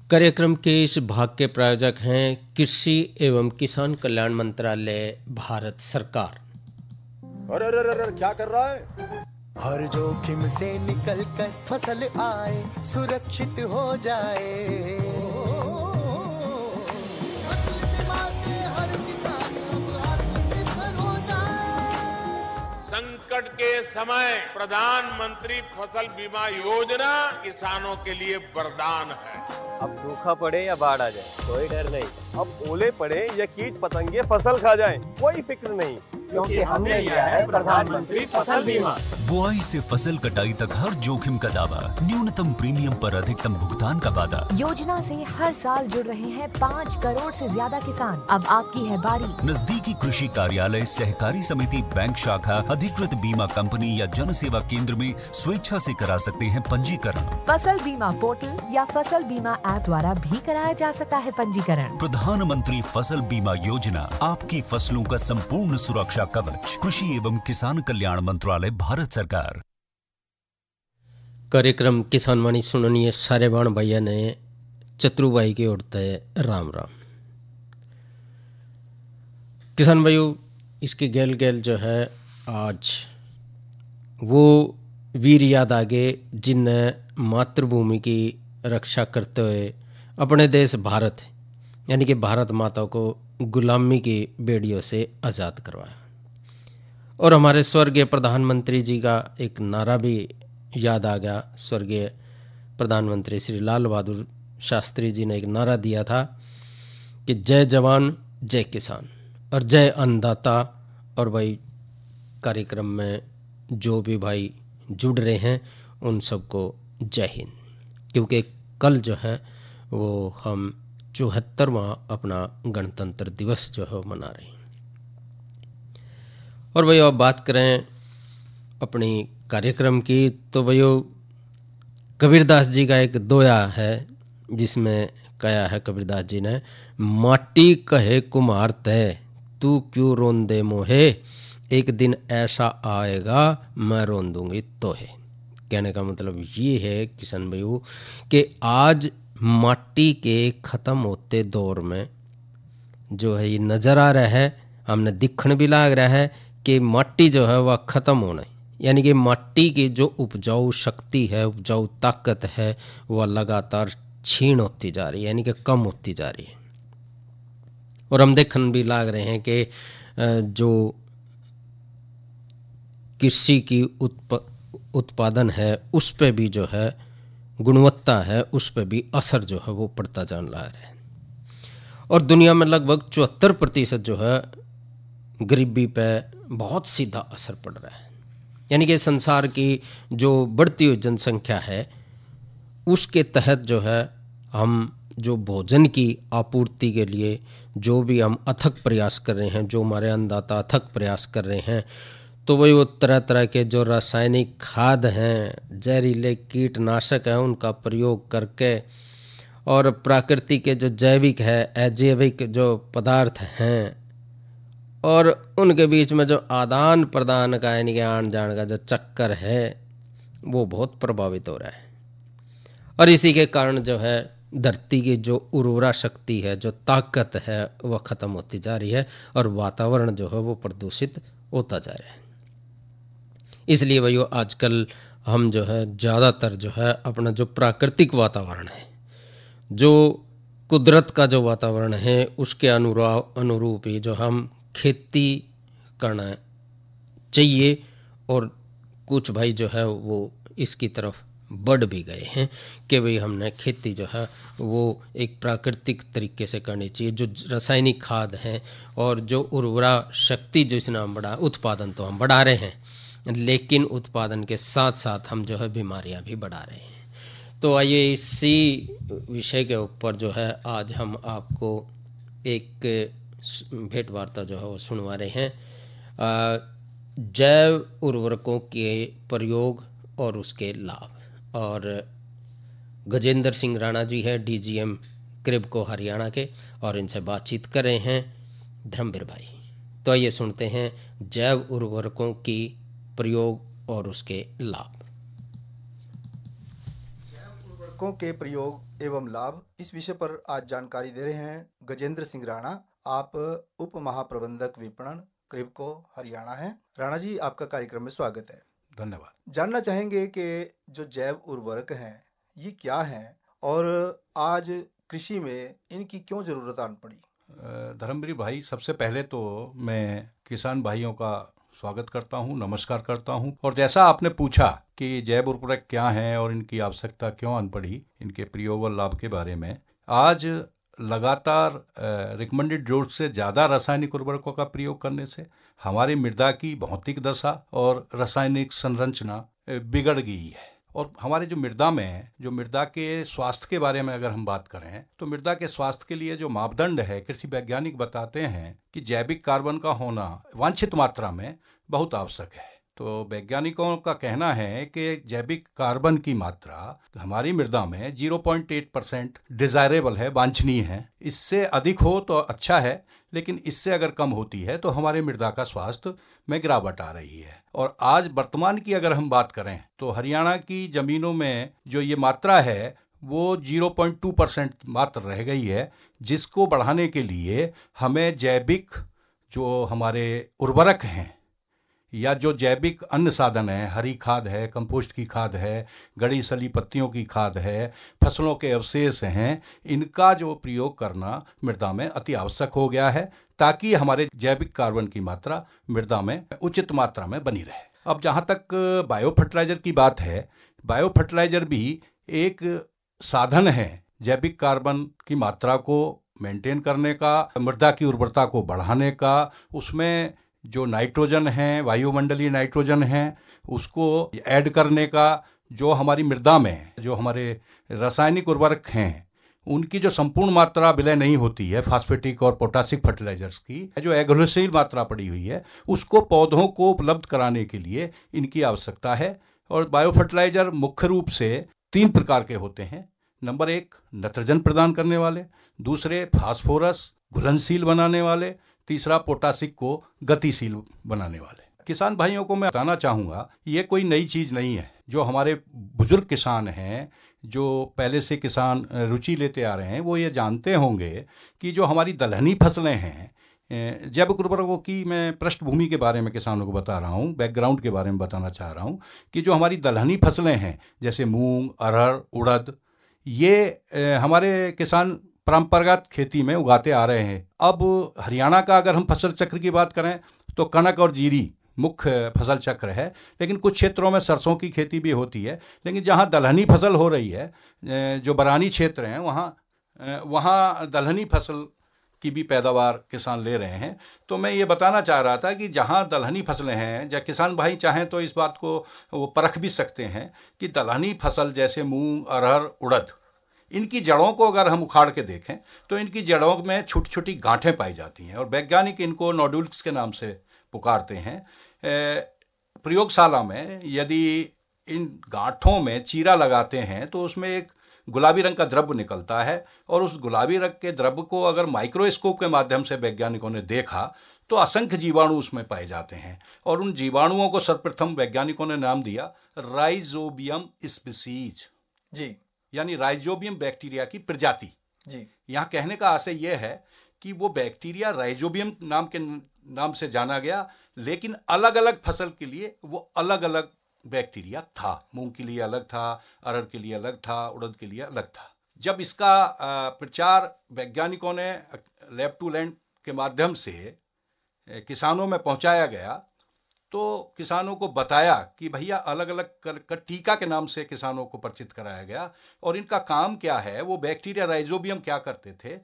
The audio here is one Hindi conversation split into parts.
कार्यक्रम के इस भाग के प्रायोजक हैं कृषि एवं किसान कल्याण मंत्रालय, भारत सरकार। अरे अरे अरे क्या कर रहा है? हर जोखिम से निकल कर फसल आए, सुरक्षित हो जाए। फसल बीमा से हर किसान अब आत्मनिर्भर हो जाए। संकट के समय प्रधानमंत्री फसल बीमा योजना किसानों के लिए वरदान है। अब सूखा पड़े या बाढ़ आ जाए कोई डर नहीं, अब ओले पड़े या कीट पतंगे फसल खा जाए कोई फिक्र नहीं, क्योंकि हमने लिया है प्रधानमंत्री फसल बीमा। बुआई से फसल कटाई तक हर जोखिम का दावा, न्यूनतम प्रीमियम पर अधिकतम भुगतान का वादा। योजना से हर साल जुड़ रहे हैं 5 करोड़ से ज्यादा किसान। अब आपकी है बारी। नजदीकी कृषि कार्यालय, सहकारी समिति, बैंक शाखा, अधिकृत बीमा कंपनी या जन सेवा केंद्र में स्वेच्छा से करा सकते हैं पंजीकरण। फसल बीमा पोर्टल या फसल बीमा ऐप द्वारा भी कराया जा सकता है पंजीकरण। प्रधानमंत्री फसल बीमा योजना, आपकी फसलों का संपूर्ण सुरक्षा कवच। कृषि एवं किसान कल्याण मंत्रालय, भारत सरकार। कार्यक्रम किसान वाणी सुननिए सारे बाण भैया ने चतुरबाई की ओर तय राम राम। किसान भाइयों, इसके गेल गेल जो है आज वो वीर याद आगे जिनने मातृभूमि की रक्षा करते हुए अपने देश भारत यानी कि भारत माता को गुलामी की बेड़ियों से आज़ाद करवाया। और हमारे स्वर्गीय प्रधानमंत्री जी का एक नारा भी याद आ गया। स्वर्गीय प्रधानमंत्री श्री लाल बहादुर शास्त्री जी ने एक नारा दिया था कि जय जवान जय किसान और जय अन्नदाता। और भाई कार्यक्रम में जो भी भाई जुड़ रहे हैं उन सबको जय हिंद, क्योंकि कल जो है वो हम 74वां अपना गणतंत्र दिवस जो है मना रहे हैं। और भाई अब बात करें अपनी कार्यक्रम की, तो भैया कबीरदास जी का एक दोया है जिसमें कहा है कबीरदास जी ने, माटी कहे कुम्हार तय तू क्यों रोंदे मोहे, एक दिन ऐसा आएगा मैं रोन दूंगी तोहे। कहने का मतलब ये है किसान भाइयों कि आज माटी के ख़त्म होते दौर में जो है ये नज़र आ रहा है, हमने दिखने भी लग रहा है कि माटी जो है वह ख़त्म होना है। यानी कि माटी की जो उपजाऊ शक्ति है, उपजाऊ ताकत है, वह लगातार छीन होती जा रही है, यानी कि कम होती जा रही है। और हम देखने भी लग रहे हैं कि जो कृषि की उत्पादन है उस पे भी जो है गुणवत्ता है, उस पे भी असर जो है वो पड़ता जाने लगा रहा है। और दुनिया में लगभग 74% जो है गरीबी पे बहुत सीधा असर पड़ रहा है। यानी कि संसार की जो बढ़ती हुई जनसंख्या है उसके तहत जो है हम जो भोजन की आपूर्ति के लिए जो भी हम अथक प्रयास कर रहे हैं, जो हमारे अन्नदाता अथक प्रयास कर रहे हैं, तो वही वो तरह तरह के जो रासायनिक खाद हैं, जहरीले कीटनाशक हैं, उनका प्रयोग करके और प्राकृतिक के जो जैविक है, अजैविक जो पदार्थ हैं और उनके बीच में जो आदान प्रदान का यानी कि आन जान का जो चक्कर है वो बहुत प्रभावित हो रहा है। और इसी के कारण जो है धरती की जो उर्वरा शक्ति है, जो ताकत है, वह ख़त्म होती जा रही है और वातावरण जो है वो प्रदूषित होता जा रहा है। इसलिए भाइयों आजकल हम जो है ज़्यादातर जो है अपना जो प्राकृतिक वातावरण है, जो कुदरत का जो वातावरण है, उसके अनुरूप ही जो हम खेती करना चाहिए। और कुछ भाई जो है वो इसकी तरफ बढ़ भी गए हैं कि भाई हमने खेती जो है वो एक प्राकृतिक तरीके से करनी चाहिए। जो रासायनिक खाद हैं और जो उर्वरा शक्ति जो इसने हम बढ़ा, उत्पादन तो हम बढ़ा रहे हैं, लेकिन उत्पादन के साथ साथ हम जो है बीमारियां भी बढ़ा रहे हैं। तो आइए इसी विषय के ऊपर जो है आज हम आपको एक भेंट वार्ता जो है वो सुनवा रहे हैं, जैव उर्वरकों के प्रयोग और उसके लाभ। और गजेंद्र सिंह राणा जी है डीजीएम क्रिबको हरियाणा के, और इनसे बातचीत कर रहे हैं धर्मवीर भाई। तो आइए सुनते हैं जैव उर्वरकों की प्रयोग और उसके लाभ। उर्वरकों के प्रयोग एवं लाभ, इस विषय पर आज जानकारी दे रहे हैं गजेंद्र सिंह राणा। आप उप महाप्रबंधक विपणन क्रिबको हरियाणा हैं। राणा जी, आपका कार्यक्रम में स्वागत है। धन्यवाद। जानना चाहेंगे कि जो जैव उर्वरक हैं ये क्या हैं और आज कृषि में इनकी क्यों जरूरत आन पड़ी? धर्मवीर भाई, सबसे पहले तो मैं किसान भाइयों का स्वागत करता हूं, नमस्कार करता हूं। और जैसा आपने पूछा कि जैव उर्वरक क्या हैं और इनकी आवश्यकता क्यों आन पड़ी, इनके प्रयोग और लाभ के बारे में, आज लगातार रिकमेंडेड डोज से ज़्यादा रासायनिक उर्वरकों का प्रयोग करने से हमारी मृदा की भौतिक दशा और रासायनिक संरचना बिगड़ गई है। और हमारे जो मृदा में, जो मृदा के स्वास्थ्य के बारे में अगर हम बात करें तो मृदा के स्वास्थ्य के लिए जो मापदंड है, कृषि वैज्ञानिक बताते हैं कि जैविक कार्बन का होना वांछित मात्रा में बहुत आवश्यक है। तो वैज्ञानिकों का कहना है कि जैविक कार्बन की मात्रा हमारी मृदा में 0.8% डिजायरेबल है, वांछनीय है। इससे अधिक हो तो अच्छा है, लेकिन इससे अगर कम होती है तो हमारे मृदा का स्वास्थ्य में गिरावट आ रही है। और आज वर्तमान की अगर हम बात करें तो हरियाणा की ज़मीनों में जो ये मात्रा है वो 0.2% मात्र रह गई है, जिसको बढ़ाने के लिए हमें जैविक जो हमारे उर्वरक हैं या जो जैविक अन्य साधन है, हरी खाद है, कंपोस्ट की खाद है, गड़ी सली पत्तियों की खाद है, फसलों के अवशेष हैं, इनका जो प्रयोग करना मृदा में अति आवश्यक हो गया है ताकि हमारे जैविक कार्बन की मात्रा मृदा में उचित मात्रा में बनी रहे। अब जहाँ तक बायो फर्टिलाइजर की बात है, बायो फर्टिलाइजर भी एक साधन है जैविक कार्बन की मात्रा को मेंटेन करने का, मृदा की उर्वरता को बढ़ाने का, उसमें जो नाइट्रोजन है, वायुमंडलीय नाइट्रोजन है, उसको ऐड करने का, जो हमारी मृदा में जो हमारे रासायनिक उर्वरक हैं उनकी जो संपूर्ण मात्रा विलय नहीं होती है, फास्फेटिक और पोटासिक फर्टिलाइजर्स की जो एघोलशील मात्रा पड़ी हुई है, उसको पौधों को उपलब्ध कराने के लिए इनकी आवश्यकता है। और बायो फर्टिलाइजर मुख्य रूप से 3 प्रकार के होते हैं। नंबर 1 नाइट्रोजन प्रदान करने वाले, दूसरे फास्फोरस घुलनशील बनाने वाले, तीसरा पोटासिक को गतिशील बनाने वाले। किसान भाइयों को मैं बताना चाहूँगा, ये कोई नई चीज़ नहीं है। जो हमारे बुजुर्ग किसान हैं, जो पहले से किसान रुचि लेते आ रहे हैं, वो ये जानते होंगे कि जो हमारी दलहनी फसलें हैं, जैविक उर्वरकों की मैं पृष्ठभूमि के बारे में किसानों को बता रहा हूँ, बैकग्राउंड के बारे में बताना चाह रहा हूँ कि जो हमारी दलहनी फसलें हैं जैसे मूंग, अरहर, उड़द, ये हमारे किसान परंपरागत खेती में उगाते आ रहे हैं। अब हरियाणा का अगर हम फसल चक्र की बात करें तो कनक और जीरी मुख्य फसल चक्र है, लेकिन कुछ क्षेत्रों में सरसों की खेती भी होती है। लेकिन जहाँ दलहनी फसल हो रही है, जो बरानी क्षेत्र हैं, वहाँ दलहनी फसल की भी पैदावार किसान ले रहे हैं। तो मैं ये बताना चाह रहा था कि जहाँ दलहनी फसलें हैं, या किसान भाई चाहें तो इस बात को वो परख भी सकते हैं कि दलहनी फसल जैसे मूंग, अरहर, उड़द, इनकी जड़ों को अगर हम उखाड़ के देखें तो इनकी जड़ों में छोटी छोटी गांठें पाई जाती हैं और वैज्ञानिक इनको नोड्यूल्स के नाम से पुकारते हैं। प्रयोगशाला में यदि इन गांठों में चीरा लगाते हैं तो उसमें एक गुलाबी रंग का द्रव्य निकलता है और उस गुलाबी रंग के द्रव्य को अगर माइक्रोस्कोप के माध्यम से वैज्ञानिकों ने देखा तो असंख्य जीवाणु उसमें पाए जाते हैं। और उन जीवाणुओं को सर्वप्रथम वैज्ञानिकों ने नाम दिया राइजोबियम स्पीसीज जी, यानी राइजोबियम बैक्टीरिया की प्रजाति जी। यहाँ कहने का आशय यह है कि वो बैक्टीरिया राइजोबियम नाम से जाना गया, लेकिन अलग अलग फसल के लिए वो अलग अलग बैक्टीरिया था। मूंग के लिए अलग था, अरहर के लिए अलग था, उड़द के लिए अलग था। जब इसका प्रचार वैज्ञानिकों ने लैब टू लैंड के माध्यम से किसानों में पहुंचाया गया तो किसानों को बताया कि भैया अलग अलग टीका के नाम से किसानों को परिचित कराया गया। और इनका काम क्या है, वो बैक्टीरिया राइजोबियम क्या करते थे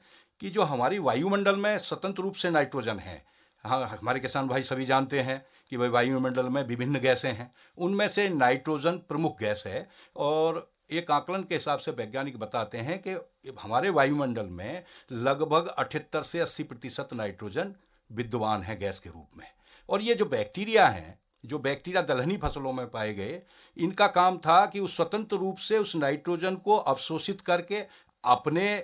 कि जो हमारी वायुमंडल में स्वतंत्र रूप से नाइट्रोजन है, हाँ हमारे किसान भाई सभी जानते हैं कि भाई वायुमंडल में विभिन्न गैसें हैं, उनमें से नाइट्रोजन प्रमुख गैस है। और एक आकलन के हिसाब से वैज्ञानिक बताते हैं कि हमारे वायुमंडल में लगभग 78 से 80% नाइट्रोजन विद्यमान है गैस के रूप में। और ये जो बैक्टीरिया हैं, जो बैक्टीरिया दलहनी फसलों में पाए गए, इनका काम था कि उस स्वतंत्र रूप से उस नाइट्रोजन को अवशोषित करके अपने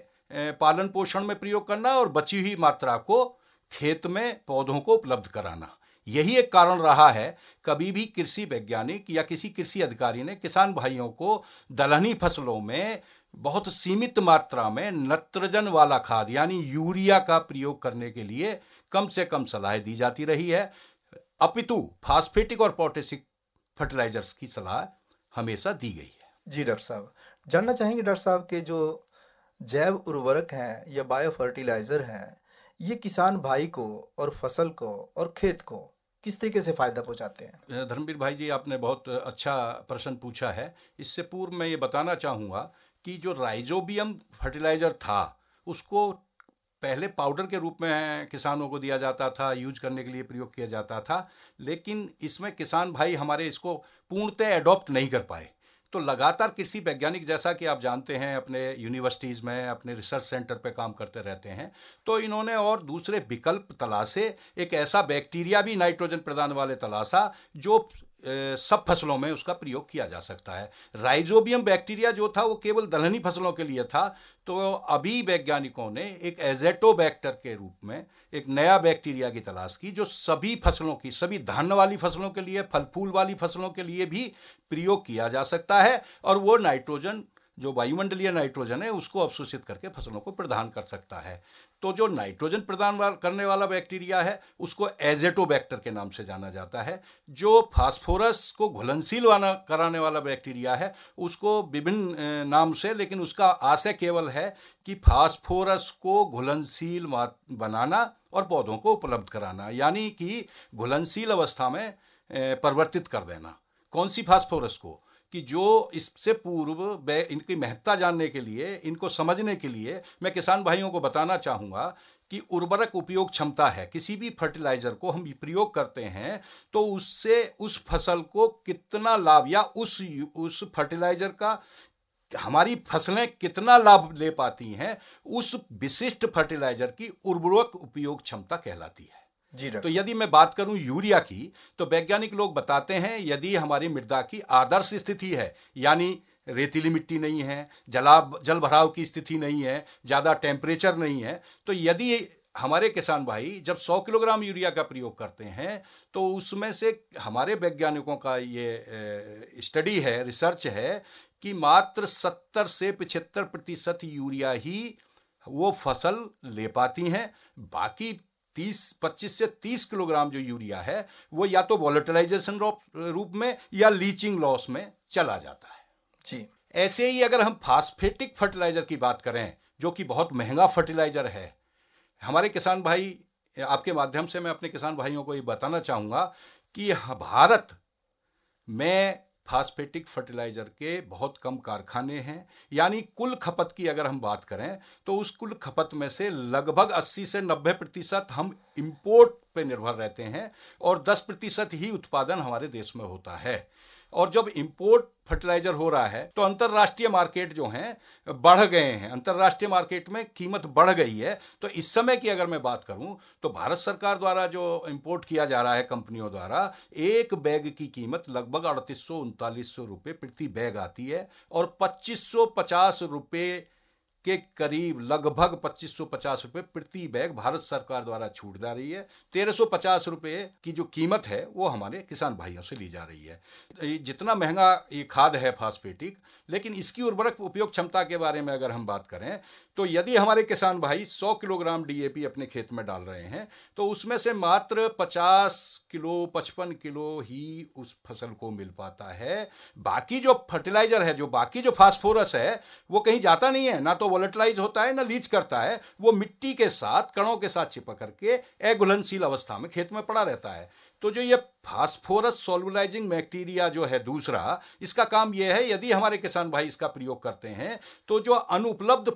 पालन पोषण में प्रयोग करना और बची हुई मात्रा को खेत में पौधों को उपलब्ध कराना। यही एक कारण रहा है कभी भी कृषि वैज्ञानिक या किसी कृषि अधिकारी ने किसान भाइयों को दलहनी फसलों में बहुत सीमित मात्रा में नत्रजन वाला खाद यानी यूरिया का प्रयोग करने के लिए कम से कम सलाह दी जाती रही है, अपितु फास्फेटिक और पोटेशिक फर्टिलाइजर्स की सलाह हमेशा दी गई है। जी डॉक्टर साहब, जानना चाहेंगे डॉक्टर साहब के जो जैव उर्वरक हैं या बायो फर्टिलाइजर हैं, ये किसान भाई को और फसल को और खेत को किस तरीके से फायदा पहुंचाते हैं? धर्मवीर भाई जी, आपने बहुत अच्छा प्रश्न पूछा है। इससे पूर्व मैं ये बताना चाहूँगा कि जो राइजोबियम फर्टिलाइजर था उसको पहले पाउडर के रूप में किसानों को दिया जाता था, यूज करने के लिए प्रयोग किया जाता था, लेकिन इसमें किसान भाई हमारे इसको पूर्णतः एडॉप्ट नहीं कर पाए। तो लगातार कृषि वैज्ञानिक, जैसा कि आप जानते हैं, अपने यूनिवर्सिटीज़ में अपने रिसर्च सेंटर पे काम करते रहते हैं, तो इन्होंने और दूसरे विकल्प तलाशे। एक ऐसा बैक्टीरिया भी नाइट्रोजन प्रदान वाले तलाशा जो सब फसलों में उसका प्रयोग किया जा सकता है। राइजोबियम बैक्टीरिया जो था वो केवल दलहनी फसलों के लिए था, तो अभी वैज्ञानिकों ने एक एजेटोबैक्टर के रूप में एक नया बैक्टीरिया की तलाश की जो सभी फसलों की, सभी धान वाली फसलों के लिए, फल फूल वाली फसलों के लिए भी प्रयोग किया जा सकता है, और वो नाइट्रोजन, जो वायुमंडलीय नाइट्रोजन है, उसको अवशोषित करके फसलों को प्रदान कर सकता है। तो जो नाइट्रोजन प्रदान करने वाला बैक्टीरिया है उसको एजेटोबैक्टर के नाम से जाना जाता है। जो फास्फोरस को घुलनशील कराने वाला बैक्टीरिया है उसको विभिन्न नाम से, लेकिन उसका आशय केवल है कि फास्फोरस को घुलनशील बनाना और पौधों को उपलब्ध कराना, यानी कि घुलनशील अवस्था में परिवर्तित कर देना। कौन सी फास्फोरस को? कि जो इससे पूर्व इनकी महत्ता जानने के लिए, इनको समझने के लिए मैं किसान भाइयों को बताना चाहूँगा कि उर्वरक उपयोग क्षमता है। किसी भी फर्टिलाइजर को हम प्रयोग करते हैं तो उससे उस फसल को कितना लाभ, या उस फर्टिलाइजर का हमारी फसलें कितना लाभ ले पाती हैं, उस विशिष्ट फर्टिलाइजर की उर्वरक उपयोग क्षमता कहलाती है। तो यदि मैं बात करूं यूरिया की, तो वैज्ञानिक लोग बताते हैं यदि हमारी मृदा की आदर्श स्थिति है, यानी रेतीली मिट्टी नहीं है, जल भराव की स्थिति नहीं है, ज़्यादा टेम्परेचर नहीं है, तो यदि हमारे किसान भाई जब 100 किलोग्राम यूरिया का प्रयोग करते हैं तो उसमें से हमारे वैज्ञानिकों का ये स्टडी है, रिसर्च है कि मात्र 70 से 75% यूरिया ही वो फसल ले पाती हैं। बाकी 25 से 30 किलोग्राम जो यूरिया है वो या तो वॉलेटिलाइजेशन रूप में या लीचिंग लॉस में चला जाता है। जी, ऐसे ही अगर हम फास्फेटिक फर्टिलाइजर की बात करें, जो कि बहुत महंगा फर्टिलाइजर है, हमारे किसान भाई, आपके माध्यम से मैं अपने किसान भाइयों को ये बताना चाहूँगा कि भारत में फास्फेटिक फर्टिलाइजर के बहुत कम कारखाने हैं। यानी कुल खपत की अगर हम बात करें तो उस कुल खपत में से लगभग 80 से 90% हम इंपोर्ट पे निर्भर रहते हैं और 10% ही उत्पादन हमारे देश में होता है। और जब इंपोर्ट फर्टिलाइजर हो रहा है तो अंतर्राष्ट्रीय मार्केट जो हैं बढ़ गए हैं, अंतर्राष्ट्रीय मार्केट में कीमत बढ़ गई है। तो इस समय की अगर मैं बात करूं तो भारत सरकार द्वारा जो इंपोर्ट किया जा रहा है कंपनियों द्वारा, एक बैग की कीमत लगभग 3800-3900 रुपये प्रति बैग आती है, और 2550 रुपये के करीब, लगभग 2550 रुपये प्रति बैग भारत सरकार द्वारा छूट जा रही है। 1350 रुपये की जो कीमत है वो हमारे किसान भाइयों से ली जा रही है। जितना महंगा ये खाद है फास्फेटिक, लेकिन इसकी उर्वरक उपयोग क्षमता के बारे में अगर हम बात करें तो यदि हमारे किसान भाई 100 किलोग्राम डीएपी अपने खेत में डाल रहे हैं तो उसमें से मात्र 50 किलो 55 किलो ही उस फसल को मिल पाता है। बाकी जो फर्टिलाइजर है, जो बाकी जो फास्फोरस है, वो कहीं जाता नहीं है, ना तो वोलेटिलाइज होता है ना लीच करता है, वो मिट्टी के साथ, कणों के साथ चिपक करके अघुलनशील अवस्था में खेत में पड़ा रहता है। तो जो ये फास्फोरस सोलुलाइजिंग बैक्टीरिया जो है दूसरा, इसका काम ये है यदि हमारे किसान भाई इसका प्रयोग करते हैं तो जो अनुपलब्ध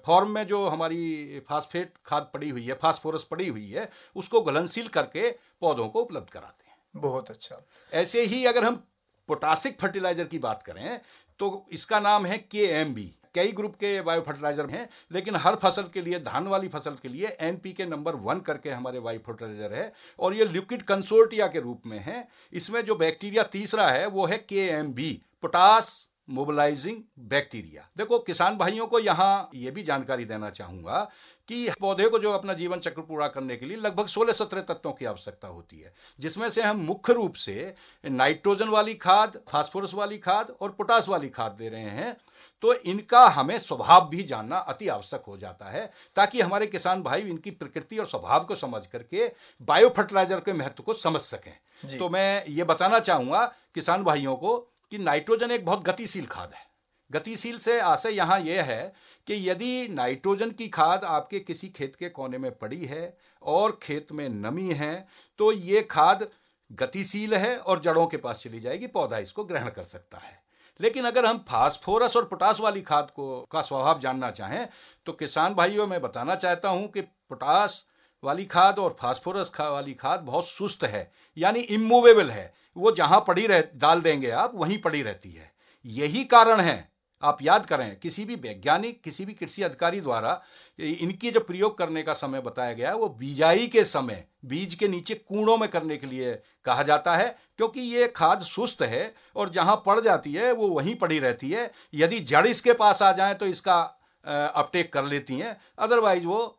फॉर्म में जो हमारी फास्फेट खाद पड़ी हुई है, फास्फोरस पड़ी हुई है, उसको घुलनशील करके पौधों को उपलब्ध कराते हैं। बहुत अच्छा। ऐसे ही अगर हम पोटासिक फर्टिलाइजर की बात करें तो इसका नाम है KMB। कई ग्रुप के बायो फर्टिलाइजर हैं, लेकिन हर फसल के लिए, धान वाली फसल के लिए NPK नंबर 1 करके हमारे बायो फर्टिलाइजर है, और ये लिक्विड कंसोर्टिया के रूप में है। इसमें जो बैक्टीरिया तीसरा है वो है KMB, पोटास मोबिलाइजिंग बैक्टीरिया। देखो किसान भाइयों को यहाँ ये भी जानकारी देना चाहूँगा कि पौधे को जो अपना जीवन चक्र पूरा करने के लिए लगभग 16-17 तत्वों की आवश्यकता होती है, जिसमें से हम मुख्य रूप से नाइट्रोजन वाली खाद, फास्फोरस वाली खाद और पोटास वाली खाद दे रहे हैं। तो इनका हमें स्वभाव भी जानना अति आवश्यक हो जाता है, ताकि हमारे किसान भाई इनकी प्रकृति और स्वभाव को समझ करके बायो फर्टिलाइजर के महत्व को समझ सकें। तो मैं ये बताना चाहूँगा किसान भाइयों को कि नाइट्रोजन एक बहुत गतिशील खाद है। गतिशील से आशय यहाँ यह है कि यदि नाइट्रोजन की खाद आपके किसी खेत के कोने में पड़ी है और खेत में नमी है, तो ये खाद गतिशील है और जड़ों के पास चली जाएगी, पौधा इसको ग्रहण कर सकता है। लेकिन अगर हम फास्फोरस और पोटास वाली खाद का स्वभाव जानना चाहें, तो किसान भाइयों मैं बताना चाहता हूं कि पोटास वाली खाद और फास्फोरस वाली खाद बहुत सुस्त है, यानी इमूवेबल है। वो जहां पड़ी डाल देंगे आप, वहीं पड़ी रहती है। यही कारण है, आप याद करें, किसी भी वैज्ञानिक, किसी भी कृषि अधिकारी द्वारा इनकी जो प्रयोग करने का समय बताया गया है वो बिजाई के समय बीज के नीचे कूड़ों में करने के लिए कहा जाता है, क्योंकि ये खाद सुस्त है और जहां पड़ जाती है वो वहीं पड़ी रहती है। यदि जड़ इसके पास आ जाए तो इसका अपटेक कर लेती हैं, अदरवाइज वो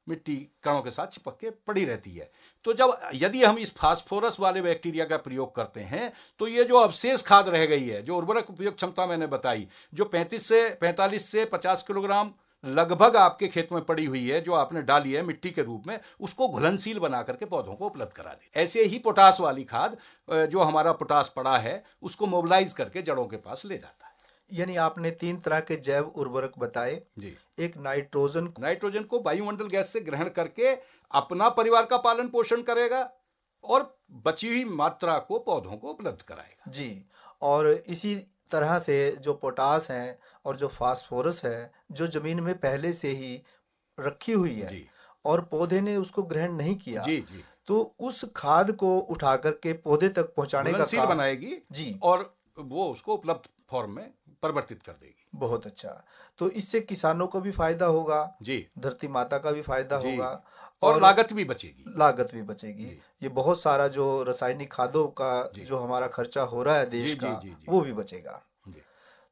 मिट्टी कणों के साथ चिपक के पड़ी रहती है। तो यदि हम इस फास्फोरस वाले बैक्टीरिया का प्रयोग करते हैं, तो ये जो अवशेष खाद रह गई है, जो उर्वरक उपयोग क्षमता मैंने बताई, जो 45 से 50 किलोग्राम लगभग आपके खेत में पड़ी हुई है, जो आपने डाली है मिट्टी के रूप में, उसको घुलनशील बना करके पौधों को उपलब्ध करा दी। ऐसे ही पोटास वाली खाद, जो हमारा पोटास पड़ा है, उसको मोबिलाइज करके जड़ों के पास ले जाता है। यानी आपने 3 तरह के जैव उर्वरक बताए जी। एक नाइट्रोजन को वायुमंडल गैस से ग्रहण करके अपना परिवार का पालन पोषण करेगा और बची हुई मात्रा को पौधों को उपलब्ध कराएगा जी। और इसी तरह से जो पोटास है और जो फास्फोरस है, जो जमीन में पहले से ही रखी हुई है जी। और पौधे ने उसको ग्रहण नहीं किया जी जी, तो उस खाद को उठा करके पौधे तक पहुंचाने का काम बनाएगी जी, और वो उसको उपलब्ध फॉर्म में परिवर्तित कर देगी। बहुत अच्छा। तो इससे किसानों को भी फायदा होगा जी, धरती माता का भी फायदा होगा और लागत भी बचेगी। ये बहुत सारा जो रासायनिक खादों का जो हमारा खर्चा हो रहा है देश का, वो भी बचेगा।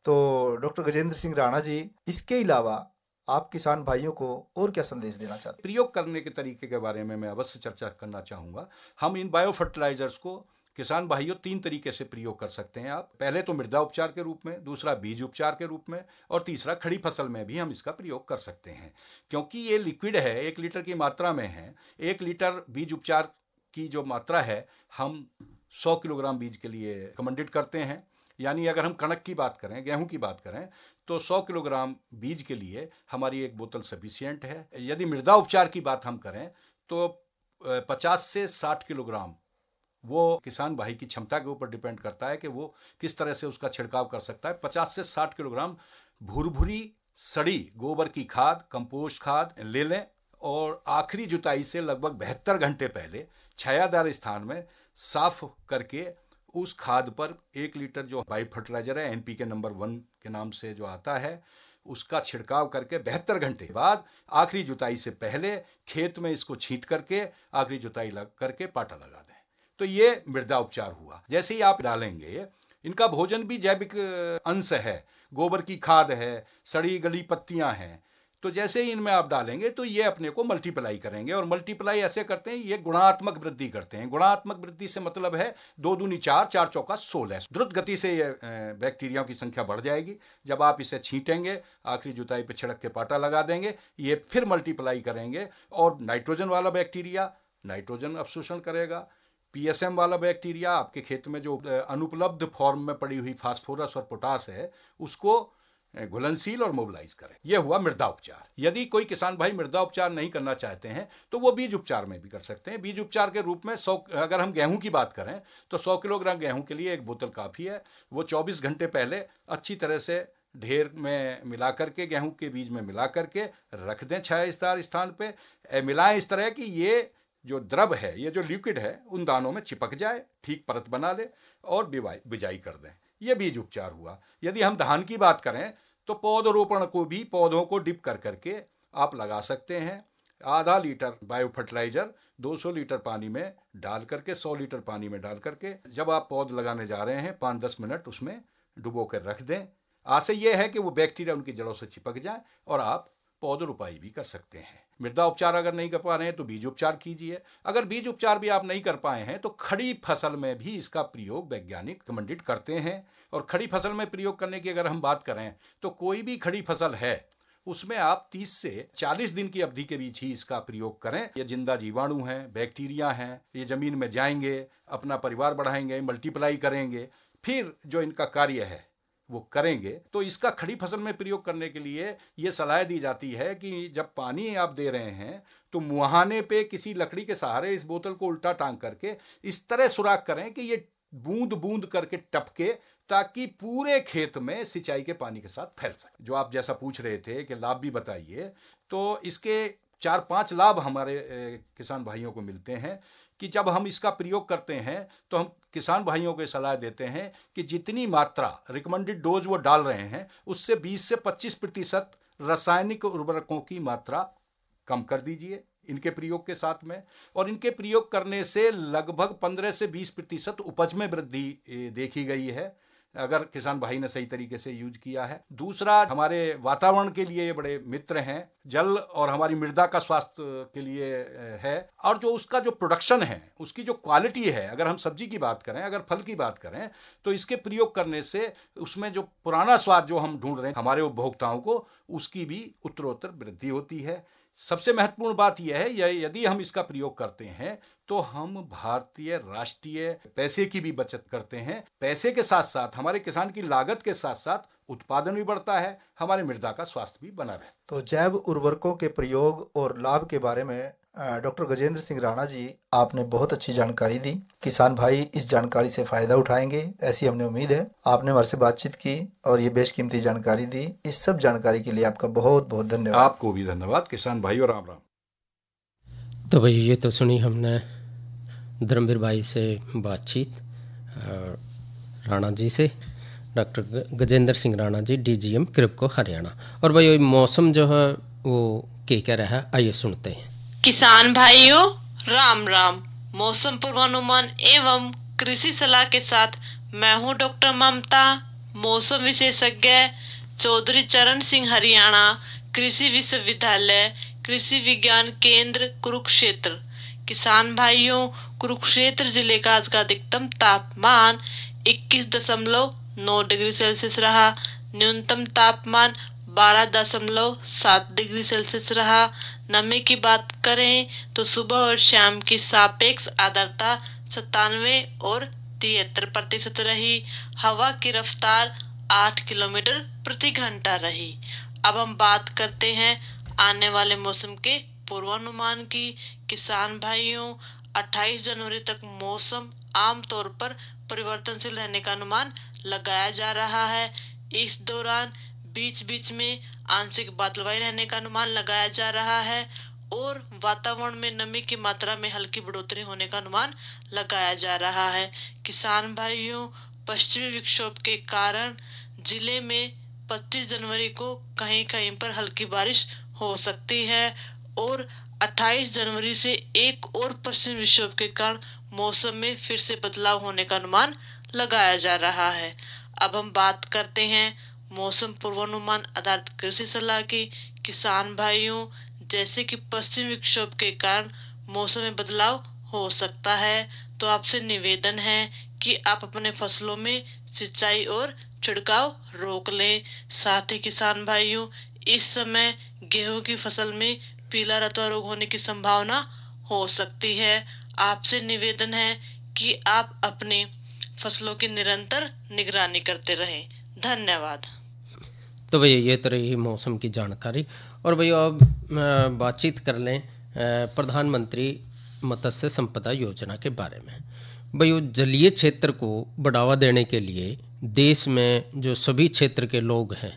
तो डॉक्टर गजेंद्र सिंह राणा जी, इसके अलावा आप किसान भाइयों को और क्या संदेश देना चाहते हैं? प्रयोग करने के तरीके के बारे में मैं अवश्य चर्चा करना चाहूँगा। हम इन बायो फर्टिलाइजर्स को किसान भाइयों 3 तरीके से प्रयोग कर सकते हैं आप। पहले तो मृदा उपचार के रूप में, दूसरा बीज उपचार के रूप में, और तीसरा खड़ी फसल में भी हम इसका प्रयोग कर सकते हैं। क्योंकि ये लिक्विड है, 1 लीटर की मात्रा में है। 1 लीटर बीज उपचार की जो मात्रा है, हम 100 किलोग्राम बीज के लिए रिकमेंडेड करते हैं। यानी अगर हम कणक की बात करें, गेहूं की बात करें, तो 100 किलोग्राम बीज के लिए हमारी 1 बोतल सफिशियंट है। यदि मृदा उपचार की बात हम करें तो 50 से 60 किलोग्राम, वो किसान भाई की क्षमता के ऊपर डिपेंड करता है कि वो किस तरह से उसका छिड़काव कर सकता है। 50 से 60 किलोग्राम भुरभुरी सड़ी गोबर की खाद, कंपोस्ट खाद ले लें और आखिरी जुताई से लगभग 72 घंटे पहले छायादार स्थान में साफ करके उस खाद पर 1 लीटर जो बायो फर्टिलाइजर है, NPK नंबर 1 के नाम से जो आता है, उसका छिड़काव करके 72 घंटे बाद आखिरी जुताई से पहले खेत में इसको छींट करके आखिरी जुताई करके पाटा लगा दें। तो ये मृदा उपचार हुआ। जैसे ही आप डालेंगे, इनका भोजन भी जैविक अंश है, गोबर की खाद है, सड़ी गली पत्तियां हैं। तो जैसे ही इनमें आप डालेंगे तो ये अपने को मल्टीप्लाई करेंगे, और मल्टीप्लाई ऐसे करते हैं, ये गुणात्मक वृद्धि करते हैं। गुणात्मक वृद्धि से मतलब है 2 दूनी 4, 4 चौका 16। द्रुत गति से ये बैक्टीरियाओं की संख्या बढ़ जाएगी। जब आप इसे छींटेंगे, आखिरी जुताई पे छिड़क के पाटा लगा देंगे, ये फिर मल्टीप्लाई करेंगे और नाइट्रोजन वाला बैक्टीरिया नाइट्रोजन अवशोषण करेगा। PSM वाला बैक्टीरिया आपके खेत में जो अनुपलब्ध फॉर्म में पड़ी हुई फास्फोरस और पोटास है, उसको घुलनशील और मोबिलाइज करें। यह हुआ मृदा उपचार। यदि कोई किसान भाई मृदा उपचार नहीं करना चाहते हैं तो वो बीज उपचार में भी कर सकते हैं। बीज उपचार के रूप में अगर हम गेहूं की बात करें तो 100 किलोग्राम गेहूं के लिए 1 बोतल काफ़ी है। वो 24 घंटे पहले अच्छी तरह से ढेर में मिला करके, गेहूं के बीज में मिला करके रख दें छायादार स्थान पे। मिलाएं इस तरह कि ये जो द्रव है, ये जो लिक्विड है, उन दानों में चिपक जाए, ठीक परत बना ले और बिजाई कर दें। यह बीज उपचार हुआ। यदि हम धान की बात करें तो पौधरोपण को भी पौधों को डिप कर करके आप लगा सकते हैं। आधा लीटर बायो फर्टिलाइजर 200 लीटर पानी में डाल करके, 100 लीटर पानी में डाल करके, जब आप पौध लगाने जा रहे हैं 5-10 मिनट उसमें डुबो कर रख दें। आशय यह है कि वो बैक्टीरिया उनकी जड़ों से चिपक जाए और आप पौध रोपाई भी कर सकते हैं। मृदा उपचार अगर नहीं कर पा रहे हैं तो बीज उपचार कीजिए। अगर बीज उपचार भी आप नहीं कर पाए हैं तो खड़ी फसल में भी इसका प्रयोग वैज्ञानिक रिकमेंडेड करते हैं। और खड़ी फसल में प्रयोग करने की अगर हम बात करें तो कोई भी खड़ी फसल है उसमें आप 30 से 40 दिन की अवधि के बीच ही इसका प्रयोग करें। ये जिंदा जीवाणु हैं, बैक्टीरिया हैं, ये जमीन में जाएंगे, अपना परिवार बढ़ाएंगे, मल्टीप्लाई करेंगे, फिर जो इनका कार्य है वो करेंगे। तो इसका खड़ी फसल में प्रयोग करने के लिए ये सलाह दी जाती है कि जब पानी आप दे रहे हैं तो मुहाने पे किसी लकड़ी के सहारे इस बोतल को उल्टा टांग करके इस तरह सुराख करें कि ये बूंद बूंद करके टपके, ताकि पूरे खेत में सिंचाई के पानी के साथ फैल सके। जो आप जैसा पूछ रहे थे कि लाभ भी बताइए, तो इसके 4-5 लाभ हमारे किसान भाइयों को मिलते हैं कि जब हम इसका प्रयोग करते हैं तो हम किसान भाइयों को सलाह देते हैं कि जितनी मात्रा रिकमेंडेड डोज वो डाल रहे हैं उससे 20 से 25% रासायनिक उर्वरकों की मात्रा कम कर दीजिए इनके प्रयोग के साथ में। और इनके प्रयोग करने से लगभग 15 से 20% उपज में वृद्धि देखी गई है, अगर किसान भाई ने सही तरीके से यूज किया है। दूसरा, हमारे वातावरण के लिए ये बड़े मित्र हैं, जल और हमारी मृदा का स्वास्थ्य के लिए है। और जो उसका जो प्रोडक्शन है, उसकी जो क्वालिटी है, अगर हम सब्जी की बात करें, अगर फल की बात करें, तो इसके प्रयोग करने से उसमें जो पुराना स्वाद जो हम ढूंढ रहे हैं हमारे उपभोक्ताओं को, उसकी भी उत्तरोत्तर वृद्धि होती है। सबसे महत्वपूर्ण बात यह है, यदि हम इसका प्रयोग करते हैं तो हम भारतीय राष्ट्रीय पैसे की भी बचत करते हैं। पैसे के साथ साथ हमारे किसान की लागत के साथ साथ उत्पादन भी बढ़ता है, हमारे मृदा का स्वास्थ्य भी बना रहता है। तो जैव उर्वरकों के प्रयोग और लाभ के बारे में डॉक्टर गजेंद्र सिंह राणा जी, आपने बहुत अच्छी जानकारी दी। किसान भाई इस जानकारी से फ़ायदा उठाएंगे, ऐसी हमने उम्मीद है। आपने हमारे से बातचीत की और ये बेशकीमती जानकारी दी। इस सब जानकारी के लिए आपका बहुत बहुत धन्यवाद। आपको भी धन्यवाद किसान भाई, और राम राम। तो भाई ये तो सुनी हमने धर्मवीर भाई से बातचीत, राणा जी से, डॉक्टर गजेंद्र सिंह राणा जी, DGM क्रिप्को हरियाणा। और भाई मौसम जो है वो क्या कह रहा है, आइए सुनते हैं। किसान भाइयों राम राम। मौसम पूर्वानुमान एवं कृषि सलाह के साथ मैं हूं डॉक्टर ममता, मौसम विशेषज्ञ, चौधरी चरण सिंह, हरियाणा कृषि विश्वविद्यालय, कृषि विज्ञान केंद्र, कुरुक्षेत्र। किसान भाइयों, कुरुक्षेत्र जिले का आज का अधिकतम तापमान 21.9 डिग्री सेल्सियस रहा। न्यूनतम तापमान 12.7 डिग्री सेल्सियस रहा। नमी की बात करें तो सुबह और शाम की सापेक्ष आर्द्रता 97 और 73% रही। हवा की रफ्तार 8 किलोमीटर प्रति घंटा रही। अब हम बात करते हैं आने वाले मौसम के पूर्वानुमान की। किसान भाइयों, 28 जनवरी तक मौसम आमतौर पर परिवर्तनशील रहने का अनुमान लगाया जा रहा है। इस दौरान बीच बीच में आंशिक बादलवाई रहने का अनुमान लगाया जा रहा है और वातावरण में नमी की मात्रा में हल्की बढ़ोतरी होने का अनुमान लगाया जा रहा है। किसान भाइयों, पश्चिमी विक्षोभ के कारण जिले में 25 जनवरी को कहीं कहीं पर हल्की बारिश हो सकती है और 28 जनवरी से एक और पश्चिमी विक्षोभ के कारण मौसम में फिर से बदलाव होने का अनुमान लगाया जा रहा है। अब हम बात करते हैं मौसम पूर्वानुमान आधारित कृषि सलाह की। किसान भाइयों, जैसे कि पश्चिमी विक्षोभ के कारण मौसम में बदलाव हो सकता है, तो आपसे निवेदन है कि आप अपने फसलों में सिंचाई और छिड़काव रोक लें। साथ ही किसान भाइयों, इस समय गेहूं की फसल में पीला रतुआ रोग होने की संभावना हो सकती है। आपसे निवेदन है कि आप अपनी फसलों की निरंतर निगरानी करते रहें। धन्यवाद। तो भैया ये तो रही मौसम की जानकारी। और भैया अब बातचीत कर लें प्रधानमंत्री मत्स्य संपदा योजना के बारे में। भैया जलीय क्षेत्र को बढ़ावा देने के लिए देश में जो सभी क्षेत्र के लोग हैं,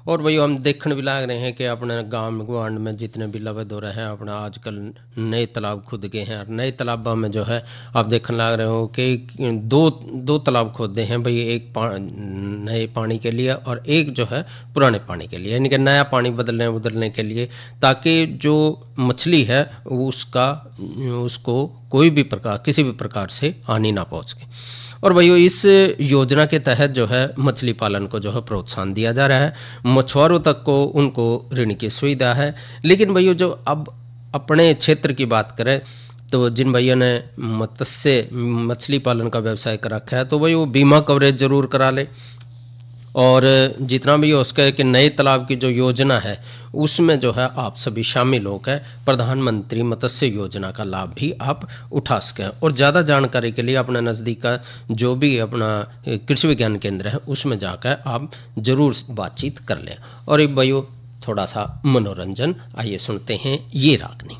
और भैया हम देखने भी लग रहे हैं कि अपने गांव गुआंड में जितने भी लवद हो रहे हैं, अपना आजकल नए तालाब खुद गए हैं। और नए तालाबों में जो है आप देखने लग रहे हो कि दो तालाब खोदे हैं भैया, एक नए पानी के लिए और एक जो है पुराने पानी के लिए, यानी कि नया पानी बदलने के लिए, ताकि जो मछली है उसको कोई भी प्रकार, किसी भी प्रकार से हानि ना पहुँच सके। और भाइयों इस योजना के तहत जो है मछली पालन को जो है प्रोत्साहन दिया जा रहा है, मछुआरों तक को उनको ऋण की सुविधा है। लेकिन भाइयों जो अब अपने क्षेत्र की बात करें तो जिन भैया ने मछली पालन का व्यवसाय कर रखा है तो भाई वो बीमा कवरेज जरूर करा ले, और जितना भी हो उसका कि नए तालाब की जो योजना है उसमें जो है आप सभी शामिल होकर प्रधानमंत्री मत्स्य योजना का लाभ भी आप उठा सकें। और ज़्यादा जानकारी के लिए अपने नज़दीक का जो भी अपना कृषि विज्ञान केंद्र है उसमें जाकर आप ज़रूर बातचीत कर लें। और एक भाइयों थोड़ा सा मनोरंजन, आइए सुनते हैं ये रागनी।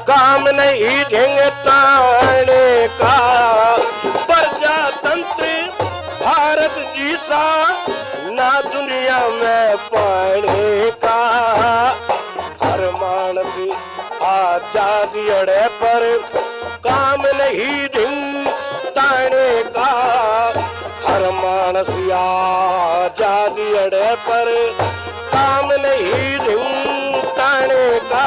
काम नहीं ढेंगे ताने का प्रजातंत्र भारत जी सा ना दुनिया में पाने का। हर मानस आजादी अड़े पर काम नहीं ढेंगे ताने का। हर मानस आजादी अड़े पर काम नहीं ढेंगे ताने का।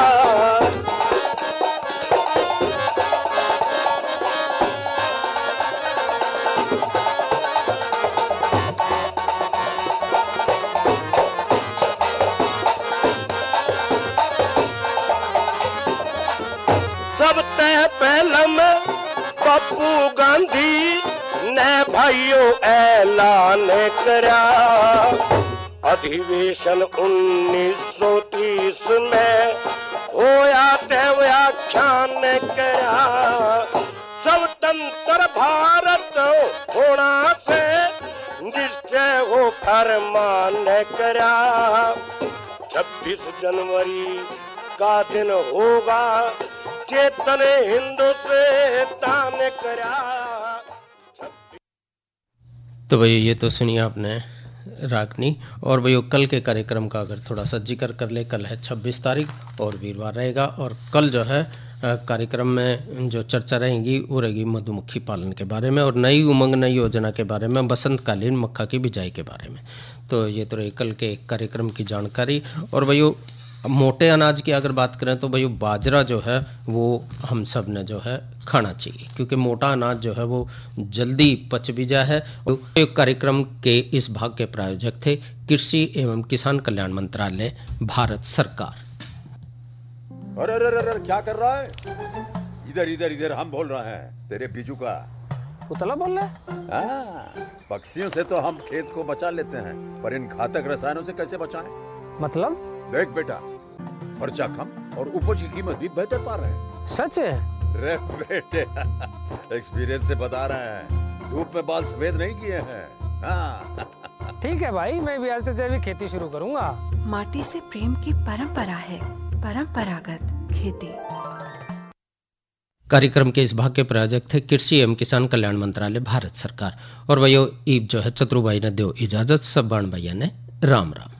पहलम पप्पू गांधी ने भाइयों ऐलान करा। अधिवेशन 1930 में होया ते व्याख्यान करा। स्वतंत्र भारत होना से निश्चय हो फरमान करा। 26 जनवरी का दिन होगा चेतन हिंदुस्तान करा। तो भाई ये तो सुनिए आपने रागनी। और भाई कल के कार्यक्रम का अगर थोड़ा सा जिक्र कर ले, कल है 26 तारीख और वीरवार रहेगा। और कल जो है कार्यक्रम में जो चर्चा रहेगी वो रहेगी मधुमक्खी पालन के बारे में और नई उमंग नई योजना के बारे में, बसंतकालीन मक्का की बिजाई के बारे में। तो ये तो रही कल के कार्यक्रम की जानकारी। और भाई मोटे अनाज की अगर बात करें तो भाई बाजरा जो है वो हम सब ने जो है खाना चाहिए, क्योंकि मोटा अनाज जो है वो जल्दी पच भी जाए है। कार्यक्रम के इस भाग के प्रायोजक थे कृषि एवं किसान कल्याण मंत्रालय, भारत सरकार। अरे अरे अरे क्या कर रहा है? इधर इधर इधर हम बोल रहे हैं तेरे बीजू का। पुतला बोल रहा है? पक्षियों से तो हम खेत को बचा लेते हैं, पर इन घातक रसायनों से कैसे बचाएं? मतलब? देख बेटा, खर्चा कम और उपज की कीमत भी बेहतर पा रहे हैं। सच है? रे बेटे एक्सपीरियंस से बता रहे हैं, धूप में बाल सफेद नहीं किए हैं। ठीक है भाई, मैं भी आज से जैविक खेती शुरू करूंगा। माटी से प्रेम की परंपरा है, परंपरागत खेती। कार्यक्रम के इस भाग के प्रायोजक थे कृषि एवं किसान कल्याण मंत्रालय, भारत सरकार। और वही ईब जो है चतुर्भाई ने दो इजाजत, सब बाण भैया ने राम राम।